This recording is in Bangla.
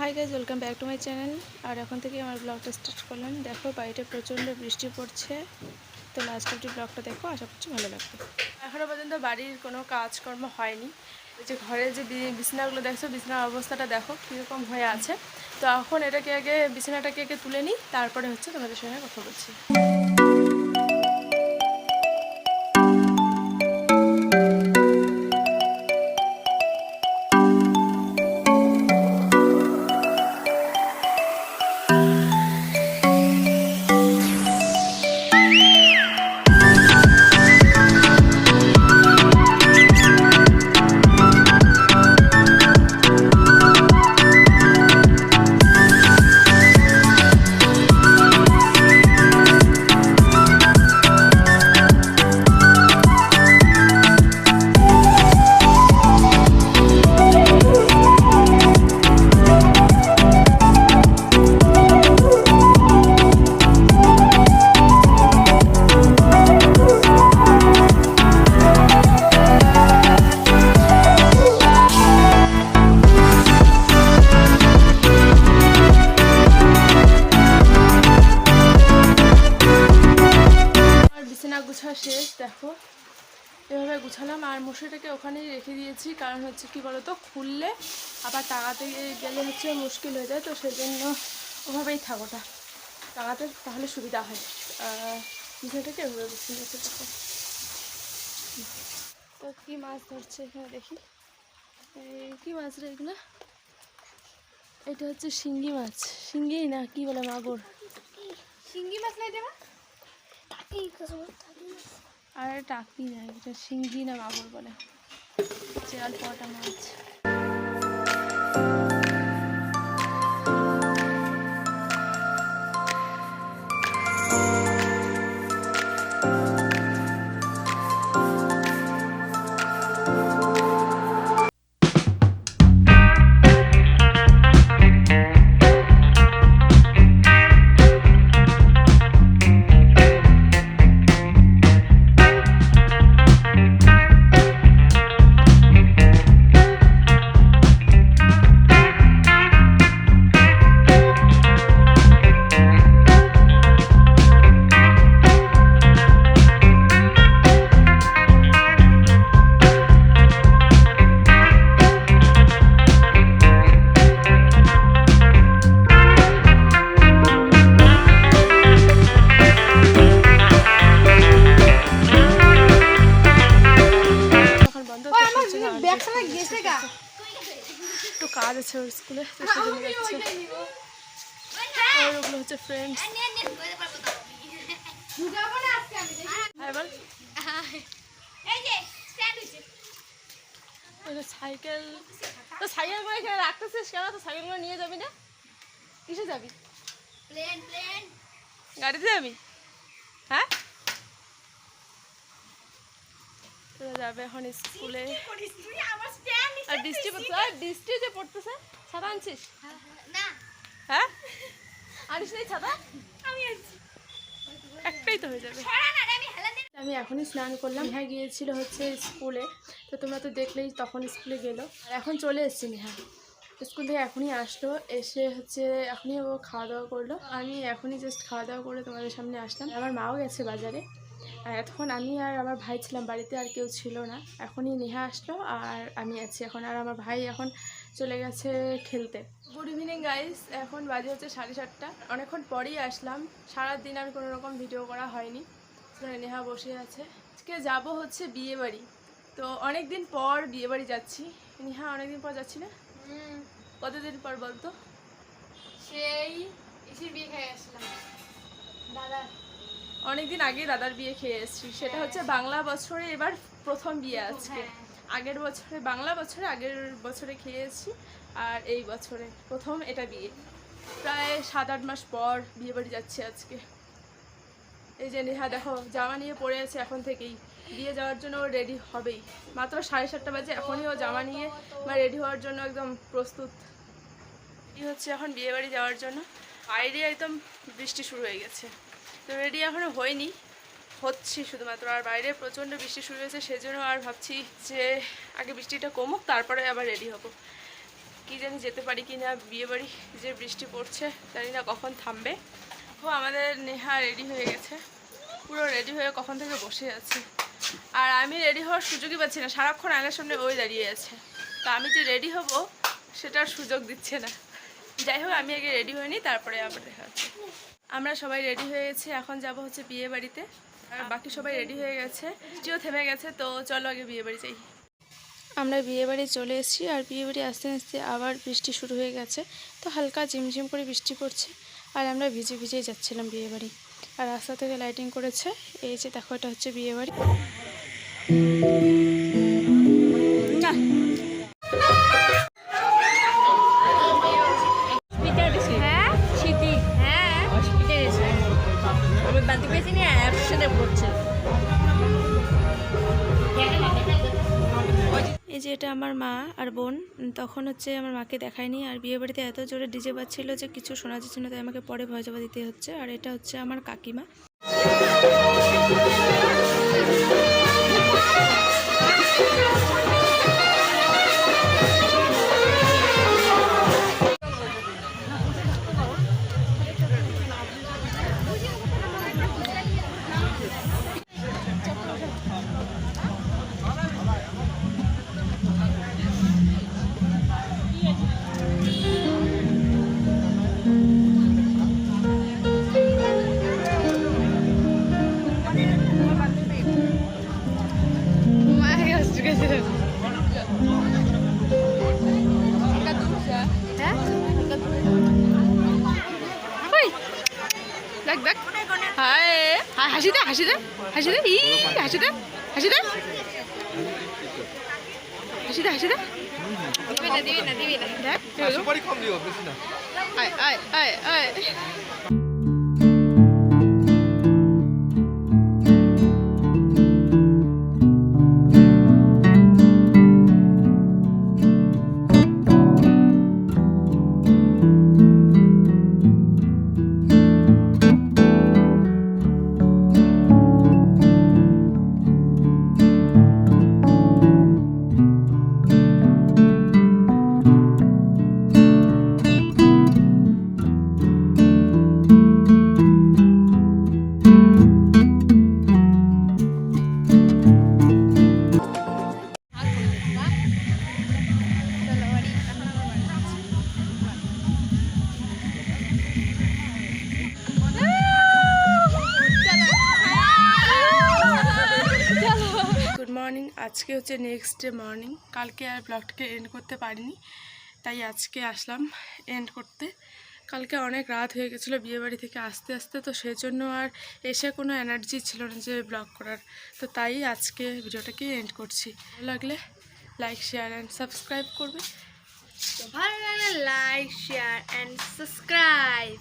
High guys, welcome back to my channel. আর এখন থেকে আমার ব্লগটা স্টার্ট করলাম। দেখো বাইরে প্রচণ্ড বৃষ্টি পড়ছে, তো লাস্ট অব্দি ব্লগটা দেখো, আশা করছি ভালো লাগবে। এখনও পর্যন্ত বাড়ির কোনো কাজকর্ম হয়নি। এই যে ঘরে যে বিছানাগুলো দেখছো, বিছানার অবস্থাটা দেখো কীরকম হয়ে আছে। তো এখন বিছানাটাকে আগে তুলে নিই, তারপরে হচ্ছে তোমাদের সঙ্গে কথা বলছি। গুছা শেষ, দেখো এভাবে গুছালাম। আর মশারিটাকে ওখানেই রেখে দিয়েছি, কারণ হচ্ছে কি বলতো, খুললে আবার টাঙাতে গেলে হচ্ছে মুশকিল হয়ে যায়, তো সেই জন্য ওভাবেই থাকোটা টাঙাতে, তাহলে সুবিধা হয়। মশারিটাকে এভাবে গুছিয়ে নিয়েছে। দেখো তো কী মাছ ধরছে এখানে, দেখি কী মাছ রে এগুলো। এটা হচ্ছে শিঙ্গি মাছ, শিঙ্গি না কি বলে, মাগুর। শিঙ্গি মাছ নাই দেবা, আর টাকি না, এটা শিঙ্গি না মাগুর বলে, চেয়াল পটা মাছ। একটু কাজ আছে ওর স্কুলে, তো সেজন্য যাচ্ছে। আর ওগুলো হচ্ছে ফ্রেন্ডস। সাইকেল, তো সাইকেলগুলো এখানে রাখতেছিস কেন? তো সাইকেলগুলো নিয়ে যাবি না? কিসে যাবি? গাড়িতে যাবি? হ্যাঁ, তোরা যাবে এখন স্কুলে। আর বৃষ্টি যে পড়তেছে, ছাতা আনছিস? হ্যাঁ, আনিস নাই ছাতা? একটাই তো হয়ে যাবে। আমি এখনই স্নান করলাম। নেহা গিয়েছিল হচ্ছে স্কুলে, তো তোমরা তো দেখলেই, তখন স্কুলে গেলো। আর এখন চলে এসেছি নেহা স্কুল থেকে, এখনই আসলো। এসে হচ্ছে এখনই ও খাওয়া দাওয়া করলো। আমি এখনই জাস্ট খাওয়া দাওয়া করে তোমাদের সামনে আসলাম। আমার মাও গেছে বাজারে। আর এতক্ষণ আমি আর আমার ভাই ছিলাম বাড়িতে, আর কেউ ছিল না। এখনই নেহা আসলো আর আমি আছি এখন। আর আমার ভাই এখন চলে গেছে খেলতে। গুড ইভিনিং গাইস, এখন বাজে হচ্ছে 7:30। অনেকক্ষণ পরেই আসলাম, সারাদিন আমি কোনো রকম ভিডিও করা হয়নি। নেহা বসে আছে। আজকে যাব হচ্ছে বিয়ে বাড়ি, তো অনেক দিন পর বিয়ে বাড়ি যাচ্ছি। নেহা অনেকদিন পর যাচ্ছি না? কতদিন পর বলতো? সেই এসির বিয়ে খেয়ে আসলাম, দাদা অনেকদিন আগে দাদার বিয়ে খেয়ে এসেছি। সেটা হচ্ছে বাংলা বছরে এবার প্রথম বিয়ে আজকে। আগের বছরে বাংলা বছরে আগের বছরে খেয়ে এসেছি, আর এই বছরে প্রথম এটা বিয়ে। প্রায় 7-8 মাস পর বিয়ে বাড়ি যাচ্ছি আজকে। এই যে নেহা দেখো জামা নিয়ে পড়ে আছে এখন থেকেই, বিয়ে যাওয়ার জন্য ও রেডি হবেই। মাত্র 7:30 বাজে, এখনই ও জামা নিয়ে রেডি হওয়ার জন্য একদম প্রস্তুত। এই হচ্ছে এখন বিয়ে বাড়ি যাওয়ার জন্য। বাইরে একদম বৃষ্টি শুরু হয়ে গেছে, তো রেডি এখনও হয়নি, হচ্ছি শুধুমাত্র। আর বাইরে প্রচণ্ড বৃষ্টি শুরু হয়েছে, সেজন্য আর ভাবছি যে আগে বৃষ্টিটা কমুক, তারপরে আবার রেডি হব। কি জানি যেতে পারি কি না বিয়েবাড়ি, যে বৃষ্টি পড়ছে জানি না কখন থামবে। ও আমাদের নেহা রেডি হয়ে গেছে, পুরো রেডি হয়ে কখন থেকে বসে আছে, আর আমি রেডি হওয়ার সুযোগই পাচ্ছি না, সারাক্ষণ আয়নার সামনে ওই দাঁড়িয়ে আছে। তো আমি যে রেডি হব সেটার সুযোগ দিচ্ছে না। যাই হোক আমি আগে রেডি হয়ে নিই, তারপরে আবার দেখা হচ্ছে। আমরা সবাই রেডি হয়ে গেছি, এখন যাব হচ্ছে বিয়ে বাড়িতে, আর বাকি সবাই রেডি হয়ে গেছে, বৃষ্টিও থেমে গেছে। তো চলো আগে বিয়ে বাড়ি যাই। আমরা বিয়ে বাড়ি চলে এসেছি, আর বিয়ে বাড়ি আসতে আসতে আবার বৃষ্টি শুরু হয়ে গেছে। তো হালকা ঝিমঝিম করে বৃষ্টি পড়ছে, আর আমরা ভিজে ভিজেই যাচ্ছিলাম বিয়ে বাড়ি। আর রাস্তা থেকে লাইটিং করেছে, এই যে দেখো এটা হচ্ছে বিয়ে বাড়ি। এই যে এটা আমার মা আর বোন, তখন হচ্ছে আমার মাকে দেখায়নি, আর বিয়ে বাড়িতে এত জোরে ডিজে বাজছিল যে কিছু শোনা যাচ্ছে না, তাই আমাকে পরে ভয় জবা দিতে হচ্ছে। আর এটা হচ্ছে আমার কাকিমা। দেখ দেখ, হায় হায়, হাসি দে হাসি দে হাসি দে, ই হাসি দে হাসি দে হাসি দে হাসি দে, দেখ সুপারি কম দিও, বেশি না। আয় আয় আয় আয়। গুড মর্নিং, আজকে হচ্ছে নেক্সট ডে মর্নিং। কালকে আর ব্লগটাকে এন্ড করতে পারিনি, তাই আজকে আসলাম এন্ড করতে। কালকে অনেক রাত হয়ে গেছিলো বিয়েবাড়ি থেকে আসতে আসতে, তো সেই জন্য আর এসে কোনো এনার্জি ছিল না যে ব্লগ করার, তো তাই আজকে ভিডিওটাকে এন্ড করছি। ভালো লাগলে লাইক শেয়ার অ্যান্ড সাবস্ক্রাইব করবে। ভালো লাগলে লাইক শেয়ার অ্যান্ড সাবস্ক্রাইব।